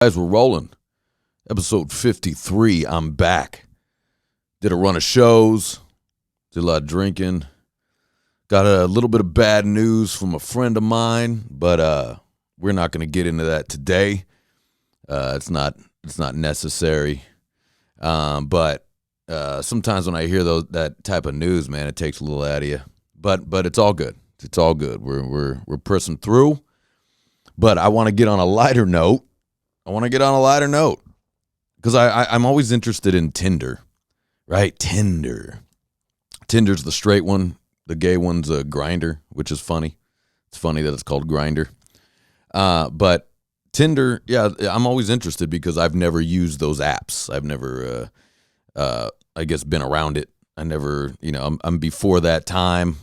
Guys, we're rolling. Episode 53. I'm back. Did a run of shows. Did a lot of drinking. Got a little bit of bad news from a friend of mine, but we're not going to get into that today. It's not necessary. But sometimes when I hear that type of news, man, it takes a little out of you. But it's all good. It's all good. We're pressing through. But I want to get on a lighter note. Because I'm always interested in Tinder, right? Tinder's the straight one. The gay one's a Grinder, which is funny. It's funny that it's called Grinder. But Tinder, yeah, I'm always interested because I've never used those apps. I've never, I guess, been around it. I never, I'm before that time.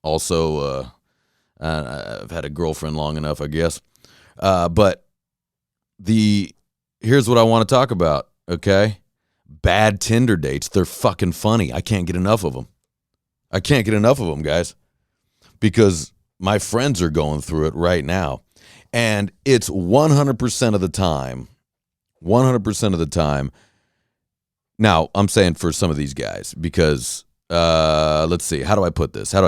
Also, I've had a girlfriend long enough, I guess. But here's what I want to talk about, okay? Bad Tinder dates. They're fucking funny. I can't get enough of them. Guys, because my friends are going through it right now. And it's 100% of the time. 100% of the time. Now, I'm saying for some of these guys because, let's see, how do I put this? A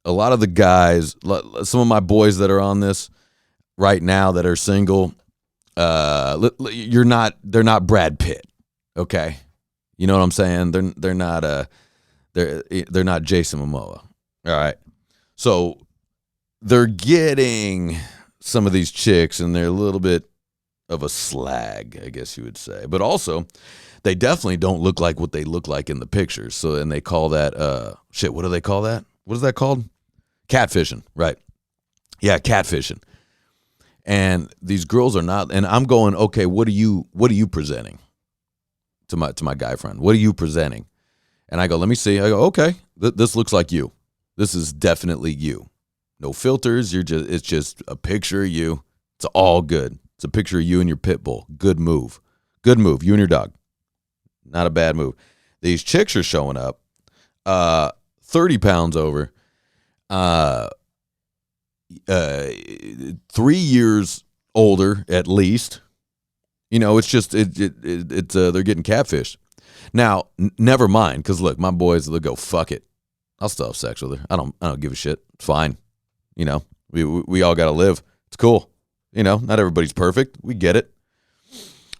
lot of the guys, some of my boys that are on this right now that are single, they're not Brad Pitt, okay? You know what I'm saying? They're not they're not Jason Momoa. All right. So they're getting some of these chicks and they're a little bit of a slag, I guess you would say. But also, they definitely don't look like what they look like in the pictures. So and they call that what do they call that? What is that called? Catfishing, right? Yeah, catfishing. And these girls are not, and I'm going, okay, what are you presenting to my guy friend? What are you presenting? And I go, let me see. I go, okay, this looks like you. This is definitely you. No filters. It's just a picture of you. It's all good. It's a picture of you and your pit bull. Good move. You and your dog. Not a bad move. These chicks are showing up, 30 pounds over, 3 years older at least. It's just they're getting catfished. Now, never mind, because look, my boys, they'll go, fuck it, I'll still have sex with her. I don't give a shit. It's fine. We all gotta live. It's cool. Not everybody's perfect. We get it.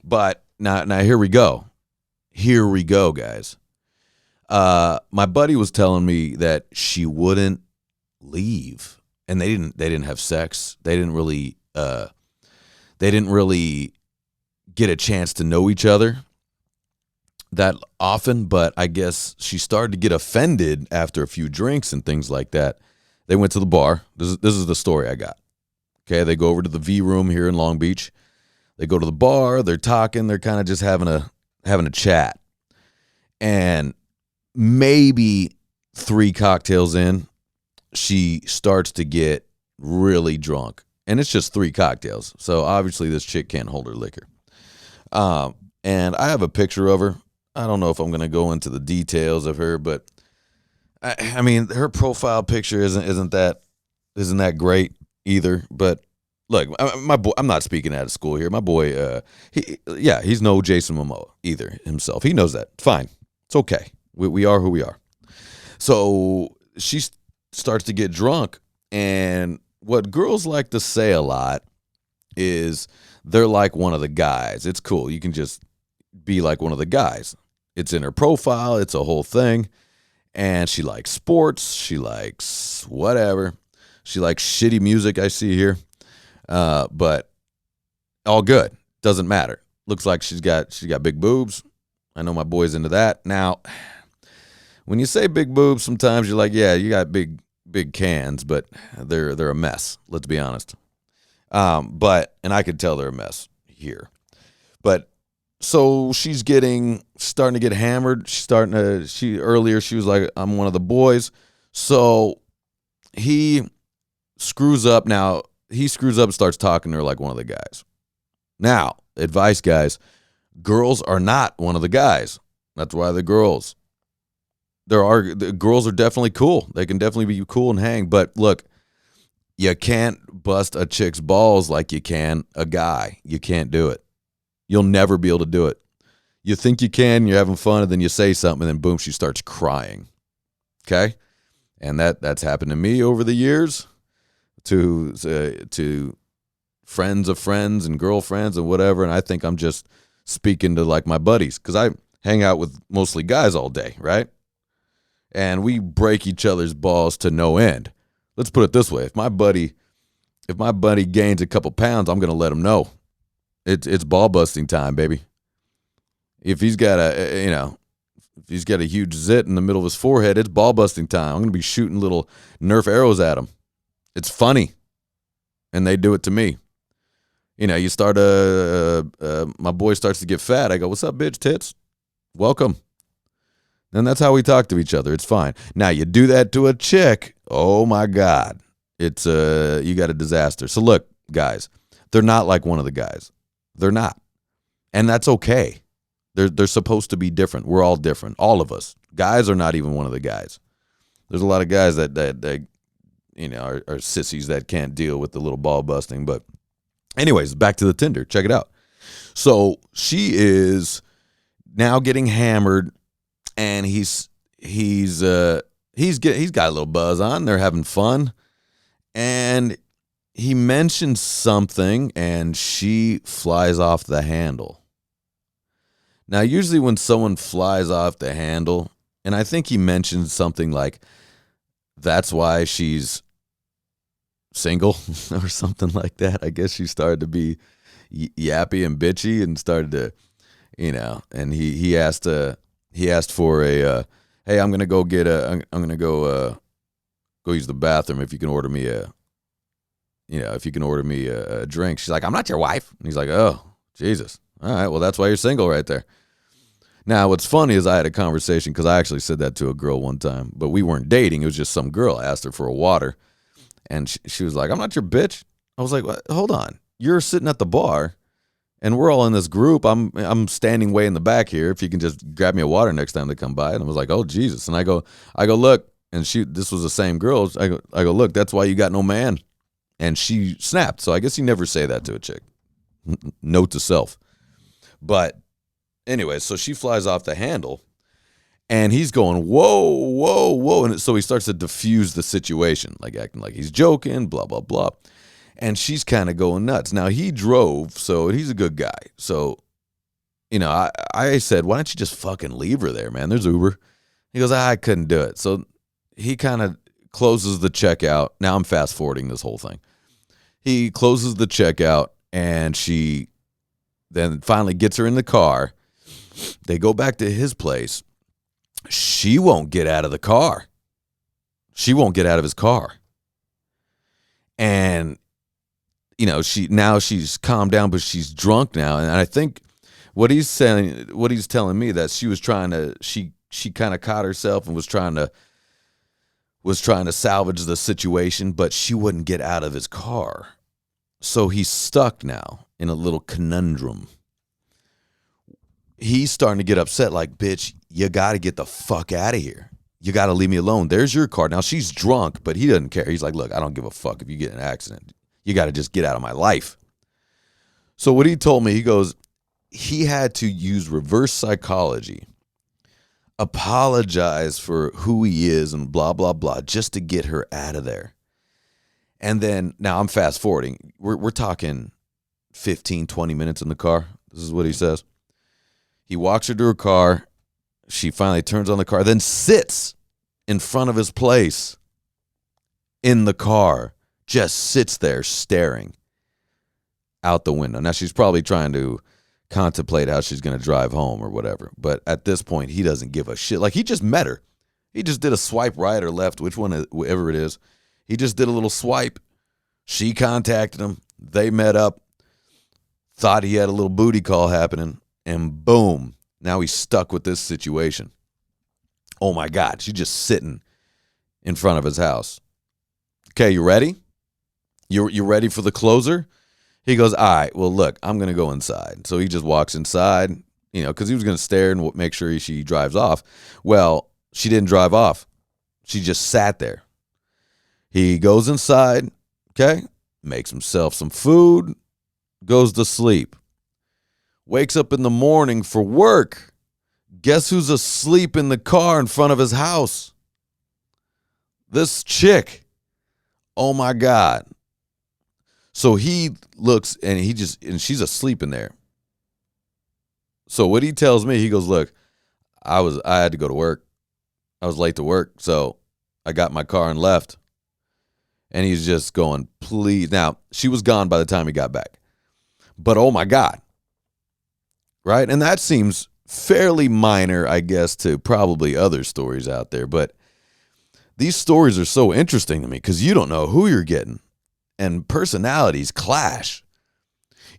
But now here we go. Guys. My buddy was telling me that she wouldn't leave. And they didn't have sex. They didn't really get a chance to know each other that often, but I guess she started to get offended after a few drinks and things like that. They went to the bar. This is the story I got. Okay, they go over to the V Room here in Long Beach. They go to the bar, they're talking, they're kind of just having a chat. And maybe 3 cocktails in, she starts to get really drunk. And it's just 3 cocktails. So obviously this chick can't hold her liquor. And I have a picture of her. I don't know if I'm going to go into the details of her, but I mean, her profile picture isn't that great either. But look, my boy, I'm not speaking out of school here. My boy, he's no Jason Momoa either himself. He knows that. Fine. It's okay. We are who we are. So she starts to get drunk, and what girls like to say a lot is they're like one of the guys. It's cool. You can just be like one of the guys. It's in her profile. It's a whole thing. And she likes sports. She likes whatever. She likes shitty music, I see here. But all good. Doesn't matter. Looks like she's got big boobs. I know my boy's into that. Now, when you say big boobs, sometimes you're like, yeah, you got big cans, but they're a mess. Let's be honest. And I could tell they're a mess here. But so she's starting to get hammered. Earlier she was like, I'm one of the boys. So he screws up. Now he screws up and starts talking to her like one of the guys. Now, advice, guys, girls are not one of the guys. That's why the girls. The girls are definitely cool. They can definitely be cool and hang. But look, You can't bust a chick's balls like you can a guy. You can't do it. You'll never be able to do it. You think you can, you're having fun, and then you say something, and then boom, she starts crying. Okay? And that's happened to me over the years, to friends of friends and girlfriends and whatever, and I think I'm just speaking to like my buddies, because I hang out with mostly guys all day, right? And we break each other's balls to no end. Let's put it this way: if my buddy gains a couple pounds, I'm gonna let him know. It's ball busting time, baby. If he's got a huge zit in the middle of his forehead, it's ball busting time. I'm gonna be shooting little Nerf arrows at him. It's funny, and they do it to me. You start my boy starts to get fat. I go, "What's up, bitch tits? Welcome." And that's how we talk to each other. It's fine. Now you do that to a chick, oh my God, it's you got a disaster. So look, guys, they're not like one of the guys. They're not, and that's okay. They're supposed to be different. We're all different, all of us. Guys are not even one of the guys. There's a lot of guys that are sissies that can't deal with the little ball busting. But anyways, back to the Tinder. Check it out. So she is now getting hammered. And he's got a little buzz on. They're having fun, and he mentions something, and she flies off the handle. Now, usually when someone flies off the handle, and I think he mentioned something like, "That's why she's single," or something like that. I guess she started to be yappy and bitchy, and started to, and he asked for a, "Hey, I'm gonna go go use the bathroom. If you can order me a drink." She's like, "I'm not your wife." And he's like, "Oh, Jesus. All right, well, that's why you're single right there." Now, what's funny is I had a conversation, because I actually said that to a girl one time, but we weren't dating. It was just some girl. I asked her for a water, and she was like, "I'm not your bitch." I was like, "Hold on. You're sitting at the bar, and we're all in this group. I'm standing way in the back here. If you can just grab me a water next time they come by." And I was like, "Oh, Jesus." And I go, "Look," and this was the same girl. I go, "Look, that's why you got no man." And she snapped. So I guess you never say that to a chick. Note to self. But anyway, so she flies off the handle, and he's going, "Whoa, whoa, whoa." And so he starts to diffuse the situation, like acting like he's joking, blah, blah, blah. And she's kind of going nuts. Now, he drove, so he's a good guy. So, I said, "Why don't you just fucking leave her there, man? There's Uber." He goes, "I couldn't do it." So he kind of closes the checkout. Now I'm fast forwarding this whole thing. He closes the checkout, and she then finally gets her in the car. They go back to his place. She won't get out of the car. She won't get out of his car. And she's calmed down, but she's drunk now. And I think what he's telling me, that she was trying to, she kind of caught herself and was trying to salvage the situation, but she wouldn't get out of his car. So he's stuck now in a little conundrum. He's starting to get upset, like, "Bitch, you got to get the fuck out of here. You got to leave me alone. There's your car." Now, she's drunk, but he doesn't care. He's like, "Look, I don't give a fuck if you get in an accident. You got to just get out of my life." So what he told me, he goes, he had to use reverse psychology, apologize for who he is and blah, blah, blah, just to get her out of there. And then, now I'm fast forwarding. We're talking 15, 20 minutes in the car. This is what he says. He walks her to her car. She finally turns on the car, then sits in front of his place in the car, just sits there staring out the window. Now, she's probably trying to contemplate how she's going to drive home or whatever. But at this point, he doesn't give a shit. Like, he just met her. He just did a swipe right or left, whichever it is. He just did a little swipe. She contacted him. They met up. Thought he had a little booty call happening. And boom, now he's stuck with this situation. Oh, my God. She's just sitting in front of his house. Okay, you ready? You ready for the closer? He goes, "All right, well, look, I'm going to go inside." So he just walks inside, because he was going to stare and make sure she drives off. Well, she didn't drive off. She just sat there. He goes inside. Okay? Makes himself some food, goes to sleep. Wakes up in the morning for work. Guess who's asleep in the car in front of his house? This chick. Oh my God. So he looks and she's asleep in there. So what he tells me, he goes, look, I had to go to work. I was late to work, so I got my car and left. And he's just going, please. Now, she was gone by the time he got back. But oh my God. Right? And that seems fairly minor, I guess, to probably other stories out there. But these stories are so interesting to me because you don't know who you're getting. And personalities clash.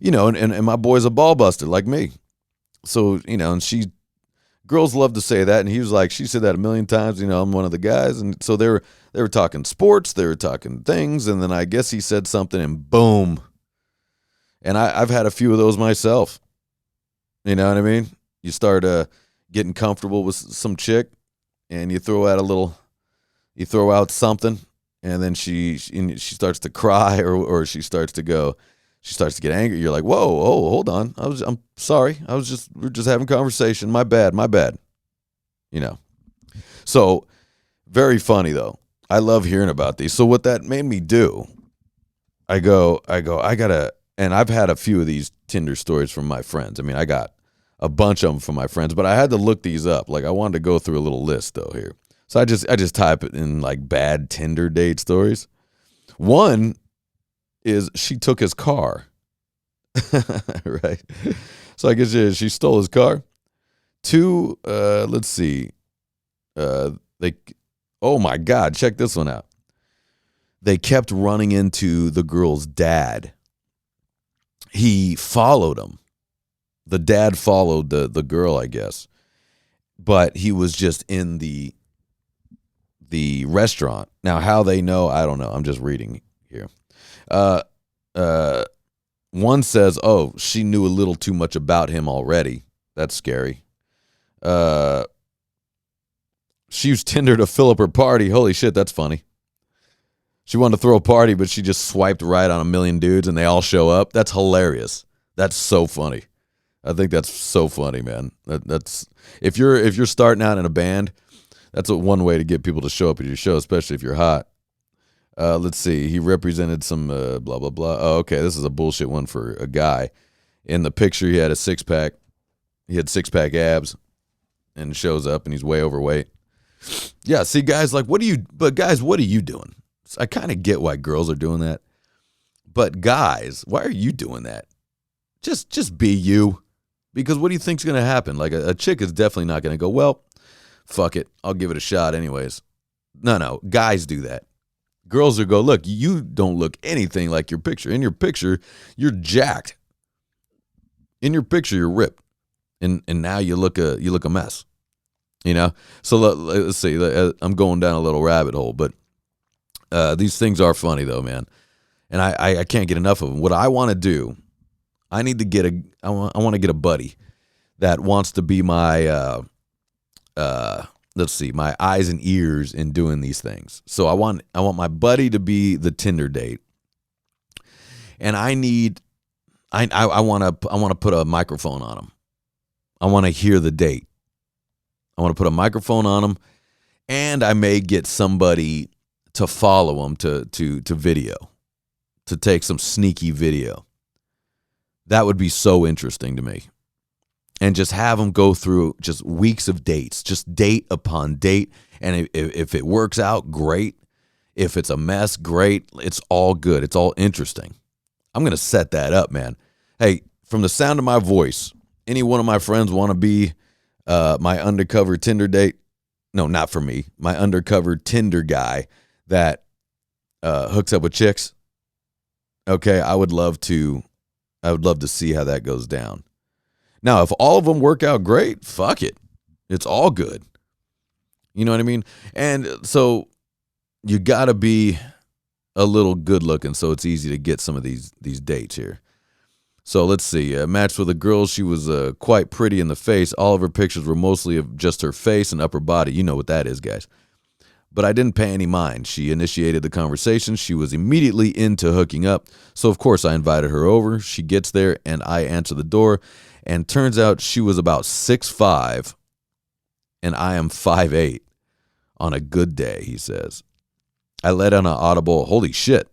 And my boy's a ball buster like me. So, and girls love to say that. And he was like, she said that a million times, I'm one of the guys. And so they were talking sports, they were talking things. And then I guess he said something and boom. And I've had a few of those myself. You know what I mean? You start getting comfortable with some chick and you throw out something. And then she starts to cry or she starts to get angry. You're like, whoa, hold on. I'm sorry. We're just having conversation. My bad. So very funny though. I love hearing about these. So what that made me do, I gotta, and I've had a few of these Tinder stories from my friends. I mean, I got a bunch of them from my friends, but I had to look these up. Like I wanted to go through a little list though here. So I just type it in like bad Tinder date stories. One is she took his car. Right. So I guess she stole his car. Two, let's see. Oh my God, check this one out. They kept running into the girl's dad. He followed him. The dad followed the girl, I guess. But he was just in the restaurant. Now, how they know, I don't know. I'm just reading here. One says, oh, she knew a little too much about him already. That's scary. She used Tinder to fill up her party. Holy shit, that's funny. She wanted to throw a party, but she just swiped right on a million dudes and they all show up. That's hilarious. That's so funny. I think that's so funny, man. That's if you're starting out in a band, that's one way to get people to show up at your show, especially if you're hot. Let's see. He represented some blah, blah, blah. Oh, okay. This is a bullshit one for a guy. In the picture, he had a six-pack. He had six-pack abs and shows up and he's way overweight. Yeah, see, guys, what are you doing? I kind of get why girls are doing that. But guys, why are you doing that? Just be you. Because what do you think's going to happen? Like a chick is definitely not going to go, well, fuck it. I'll give it a shot anyways. No. Guys do that. Girls will go, look, you don't look anything like your picture. In your picture, you're jacked. In your picture, you're ripped. And now you look a mess. So let's see. I'm going down a little rabbit hole, but these things are funny though, man. And I can't get enough of them. What I want to do, I want to get a buddy that wants to be my my eyes and ears in doing these things. So I want my buddy to be the Tinder date, and I want to put a microphone on him. I want to hear the date. I want to put a microphone on him, and I may get somebody to follow him to video, to take some sneaky video. That would be so interesting to me. And just have them go through just weeks of dates, just date upon date. And if it works out, great. If it's a mess, great. It's all good. It's all interesting. I'm going to set that up, man. Hey, from the sound of my voice, any one of my friends want to be my undercover Tinder date? No, not for me. My undercover Tinder guy that hooks up with chicks. Okay, I would love to see how that goes down. Now, if all of them work out great, fuck it. It's all good. You know what I mean? And so you got to be a little good looking so it's easy to get some of these dates here. So let's see. Matched with a girl. She was quite pretty in the face. All of her pictures were mostly of just her face and upper body. You know what that is, guys. But I didn't pay any mind. She initiated the conversation. She was immediately into hooking up. So, of course, I invited her over. She gets there, and I answer the door. And turns out she was about 6'5", and I am 5'8". On a good day, he says. I let out an audible, holy shit.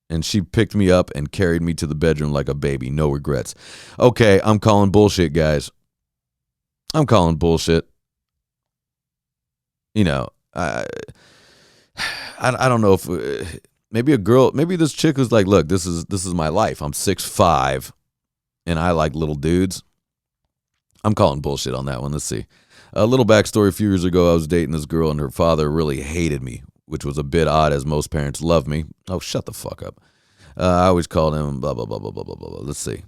And she picked me up and carried me to the bedroom like a baby. No regrets. Okay, I'm calling bullshit, guys. I'm calling bullshit. You know, I don't know if maybe a girl, maybe this chick was like, look, this is my life. I'm 6'5", and I like little dudes. I'm calling bullshit on that one. Let's see. A little backstory. A few years ago, I was dating this girl, and her father really hated me, which was a bit odd, as most parents love me. Oh, shut the fuck up. I always called him blah, blah, blah, blah, blah, blah, blah. Let's see.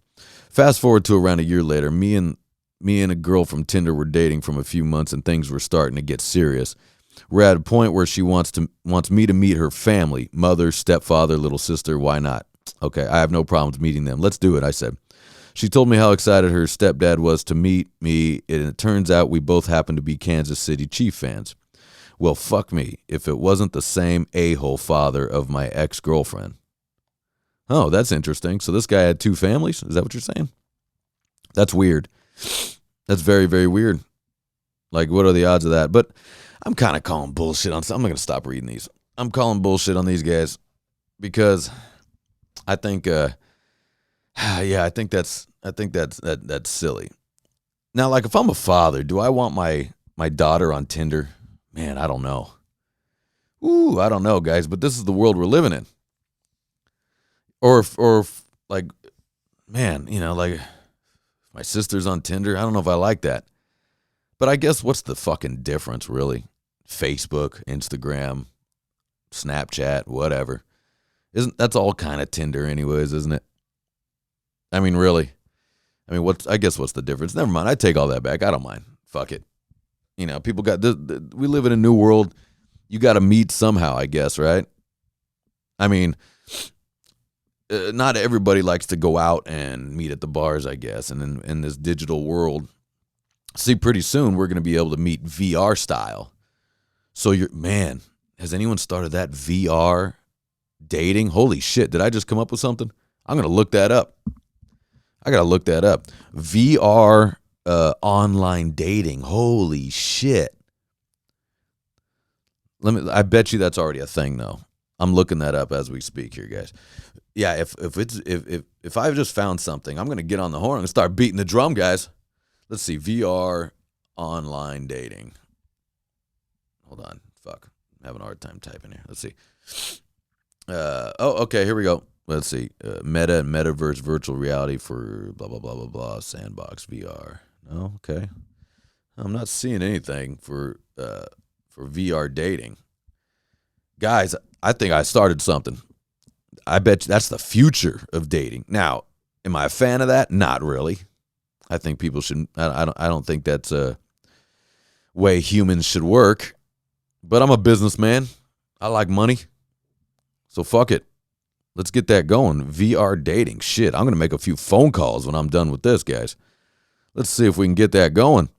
Fast forward to around a year later, me and a girl from Tinder were dating from a few months, and things were starting to get serious. We're at a point where she wants me to meet her family, mother, stepfather, little sister. Why not? Okay, I have no problems meeting them. Let's do it, I said. She told me how excited her stepdad was to meet me, and it turns out we both happen to be Kansas City Chief fans. Well, fuck me if it wasn't the same a-hole father of my ex-girlfriend. Oh, that's interesting. So this guy had two families? Is that what you're saying? That's weird. That's very, very weird. Like, what are the odds of that? But I'm kind of calling bullshit on some. I'm not going to stop reading these. I'm calling bullshit on these guys because I think, I think that's silly. Now, like, if I'm a father, do I want my daughter on Tinder? Man, I don't know. I don't know, guys, but this is the world we're living in. Or like, man, like, my sister's on Tinder. I don't know if I like that. But I guess what's the fucking difference, really? Facebook, Instagram, Snapchat, whatever. That's all kind of Tinder anyways, isn't it? I mean, really. I mean, what's the difference? Never mind. I take all that back. I don't mind. Fuck it. People we live in a new world. You got to meet somehow, I guess, right? I mean, not everybody likes to go out and meet at the bars, I guess. And in this digital world, see, pretty soon we're going to be able to meet VR style. So has anyone started that VR dating? Holy shit, did I just come up with something? I'm going to look that up. I got to look that up. VR online dating. Holy shit. I bet you that's already a thing, though. I'm looking that up as we speak here, guys. Yeah, if I've just found something, I'm going to get on the horn and start beating the drum, guys. Let's see, VR online dating. Hold on, fuck. I'm having a hard time typing here. Let's see. Okay, here we go. Let's see. Meta and Metaverse virtual reality for blah, blah, blah, blah, blah, sandbox VR. Oh, okay. I'm not seeing anything for VR dating. Guys, I think I started something. I bet you that's the future of dating. Now, am I a fan of that? Not really. I think people should. I don't think that's a way humans should work. But I'm a businessman. I like money. So fuck it. Let's get that going. VR dating. Shit, I'm going to make a few phone calls when I'm done with this, guys. Let's see if we can get that going.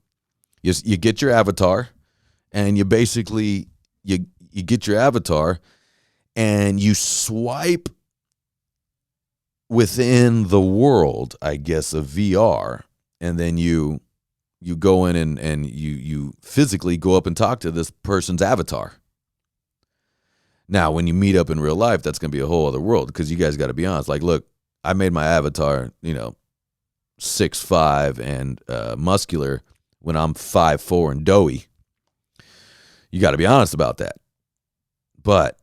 You get your avatar, and you basically, you get your avatar, and you swipe within the world, I guess, of VR, and then you go in and you physically go up and talk to this person's avatar. Now, when you meet up in real life, that's going to be a whole other world, because you guys got to be honest. Like, look, I made my avatar, 6'5" and muscular when I'm 5'4" and doughy. You got to be honest about that. But,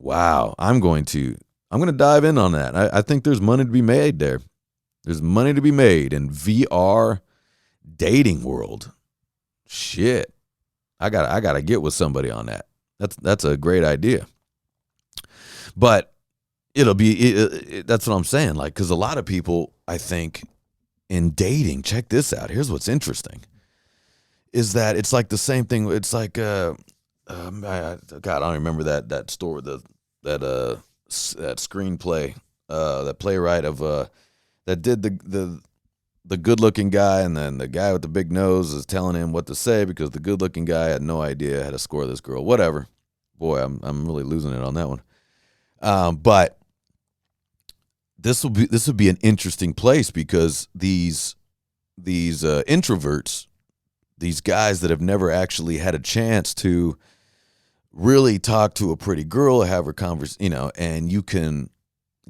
wow, I'm going to dive in on that. I think there's money to be made there. There's money to be made in VR dating world. Shit. I gotta get with somebody on that. That's a great idea. But it'll be that's what I'm saying. Like, because a lot of people, I think, in dating, check this out. Here's what's interesting, is that it's like the same thing. It's like God, I don't remember that story, that screenplay, that playwright of that did the good-looking guy, and then the guy with the big nose is telling him what to say because the good-looking guy had no idea how to score this girl. Whatever. Boy, I'm really losing it on that one. But this would be an interesting place because these introverts, these guys that have never actually had a chance to really talk to a pretty girl, have her converse, and you can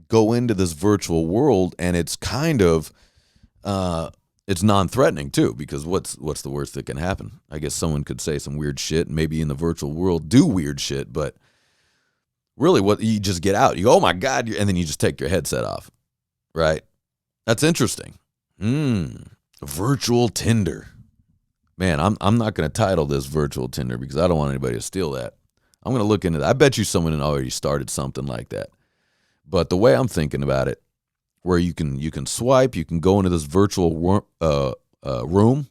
go into this virtual world, and it's kind of it's non-threatening too, because what's the worst that can happen? I guess someone could say some weird shit, and maybe in the virtual world do weird shit, but really, what you just get out, you go, oh my god, and then you just take your headset off, right? That's interesting. Virtual Tinder. Man, I'm not going to title this Virtual Tinder because I don't want anybody to steal that. I'm going to look into that. I bet you someone already started something like that. But the way I'm thinking about it, where you can swipe, you can go into this virtual room,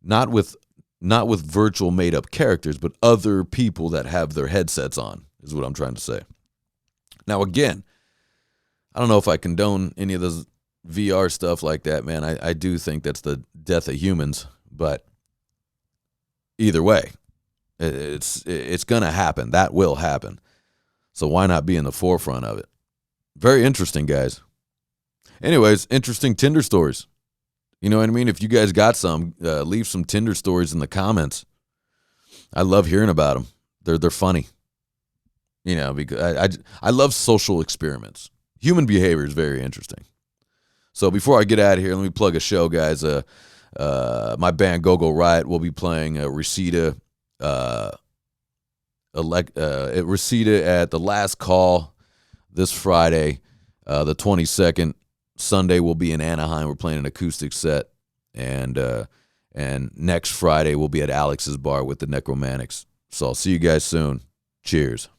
not with virtual made up characters, but other people that have their headsets on, is what I'm trying to say. Now, again, I don't know if I condone any of this VR stuff like that, man. I do think that's the death of humans, but either way, it's going to happen. That will happen. So why not be in the forefront of it? Very interesting, guys. Anyways, interesting Tinder stories. You know what I mean? If you guys got some, leave some Tinder stories in the comments. I love hearing about them. They're funny. Because I love social experiments. Human behavior is very interesting. So before I get out of here, let me plug a show, guys. My band Go-Go Riot will be playing Reseda at the Last Call this Friday, the 22nd. Sunday we'll be in Anaheim. We're playing an acoustic set, and next Friday we'll be at Alex's Bar with the Necromantics. So I'll see you guys soon. Cheers.